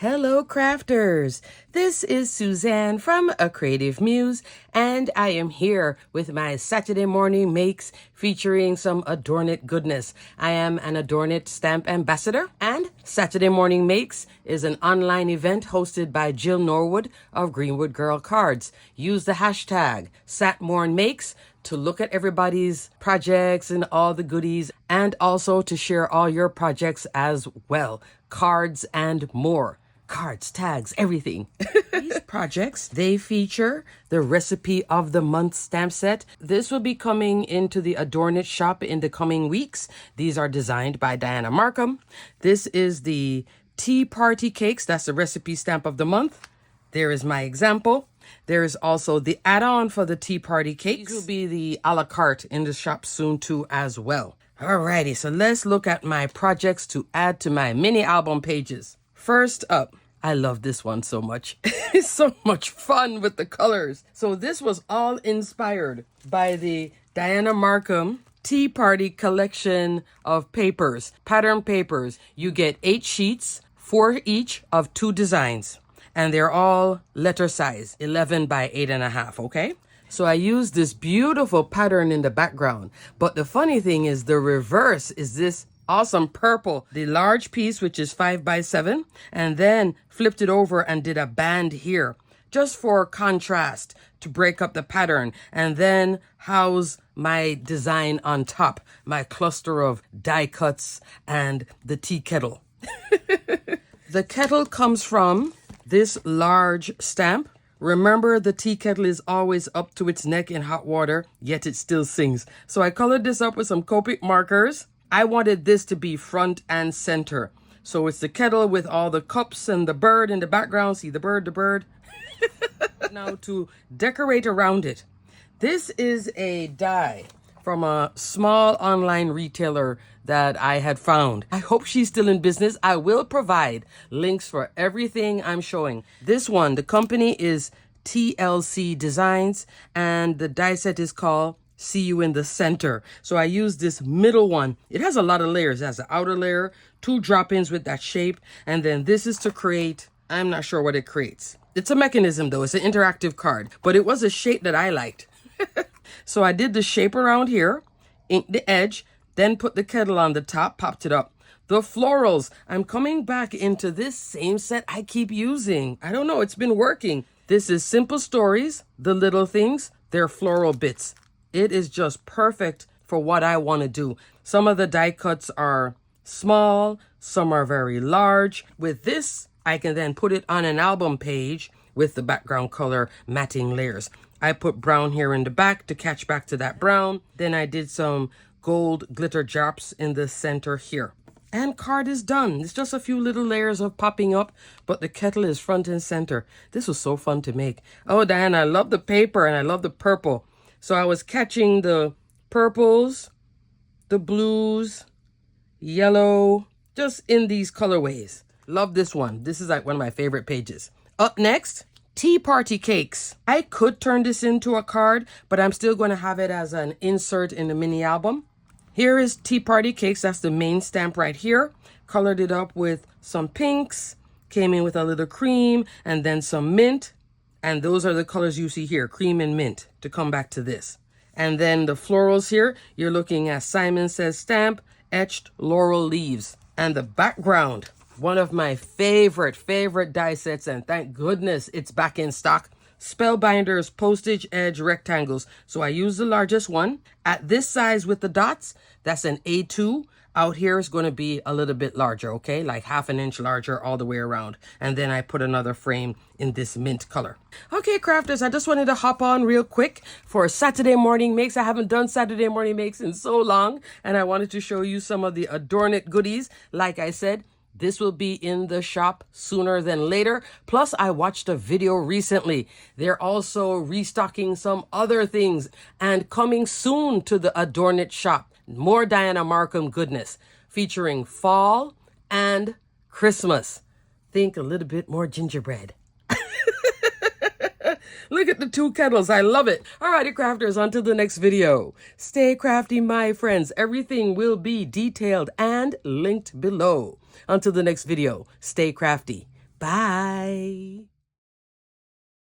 Hello, crafters. This is Suzanne from A Creative Muse, and I am here with my Saturday morning makes featuring some Adornit goodness. I am an Adornit stamp ambassador, and Saturday Morning Makes is an online event hosted by Jill Norwood of Greenwood Girl Cards. Use the hashtag SatMornMakes to look at everybody's projects and all the goodies, and also to share all your projects as well. Cards and more. Cards, tags, everything. These projects, they feature the Recipe of the Month stamp set. This will be coming into the Adornit shop in the coming weeks. These are designed by Dianna Marcum. This is the Tea Party Cakes. That's the Recipe Stamp of the Month. There is my example. There is also the add-on for the Tea Party Cakes. These will be the a la carte in the shop soon too as well. Alrighty, so let's look at my projects to add to my mini album pages. First up, I love this one so much. It's so much fun with the colors. So this was all inspired by the Dianna Marcum Tea Party collection of papers, pattern papers. You get 8 sheets, 4 each of 2 designs. And they're all letter size, 11 by 8.5, okay? So I used this beautiful pattern in the background. But the funny thing is the reverse is this awesome purple, the large piece, which is 5 by 7, and then flipped it over and did a band here just for contrast to break up the pattern, and then house my design on top, my cluster of die cuts and the tea kettle. The kettle comes from this large stamp. Remember, the tea kettle is always up to its neck in hot water, yet it still sings. So I colored this up with some Copic markers. I wanted this to be front and center. So it's the kettle with all the cups and the bird in the background. See the bird. Now to decorate around it. This is a die from a small online retailer that I had found. I hope she's still in business. I will provide links for everything I'm showing. This one, the company is TLC Designs, and the die set is called See You in the Center. So I use this middle one. It has a lot of layers. It has an outer layer, 2 drop-ins with that shape, and then this is to create, I'm not sure what it creates. It's a mechanism though. It's an interactive card, but it was a shape that I liked. So I did the shape around here, inked the edge, then put the kettle on the top, popped it up. The florals, I'm coming back into this same set I keep using. I don't know, it's been working. This is Simple Stories, the little things, they're floral bits. It is just perfect for what I want to do. Some of the die cuts are small, some are very large. With this, I can then put it on an album page with the background color matting layers. I put brown here in the back to catch back to that brown. Then I did some gold glitter drops in the center here. And card is done. It's just a few little layers of popping up, but the kettle is front and center. This was so fun to make. Oh, Diana, I love the paper and I love the purple. So I was catching the purples, the blues, yellow, just in these colorways. Love this one. This is like one of my favorite pages. Up next, Tea Party Cakes. I could turn this into a card, but I'm still going to have it as an insert in the mini album. Here is Tea Party Cakes. That's the main stamp right here. Colored it up with some pinks, came in with a little cream, and then some mint. And those are the colors you see here, cream and mint, to come back to this. And then the florals here, you're looking at Simon Says stamp, etched laurel leaves. And the background, one of my favorite die sets, and thank goodness it's back in stock. Spellbinders postage edge rectangles. So I use the largest one. At this size with the dots, that's an A2. Out here is going to be a little bit larger, okay? Like 1/2 inch larger all the way around. And then I put another frame in this mint color. Okay, crafters, I just wanted to hop on real quick for Saturday morning makes. I haven't done Saturday morning makes in so long. And I wanted to show you some of the Adornit goodies. Like I said, this will be in the shop sooner than later. Plus, I watched a video recently. They're also restocking some other things and coming soon to the Adornit shop. More Dianna Marcum goodness featuring fall and Christmas. Think a little bit more gingerbread. Look at the 2 kettles. I love it. Alrighty, crafters, on to the next video. Stay crafty, my friends. Everything will be detailed and linked below. Until the next video, stay crafty. Bye.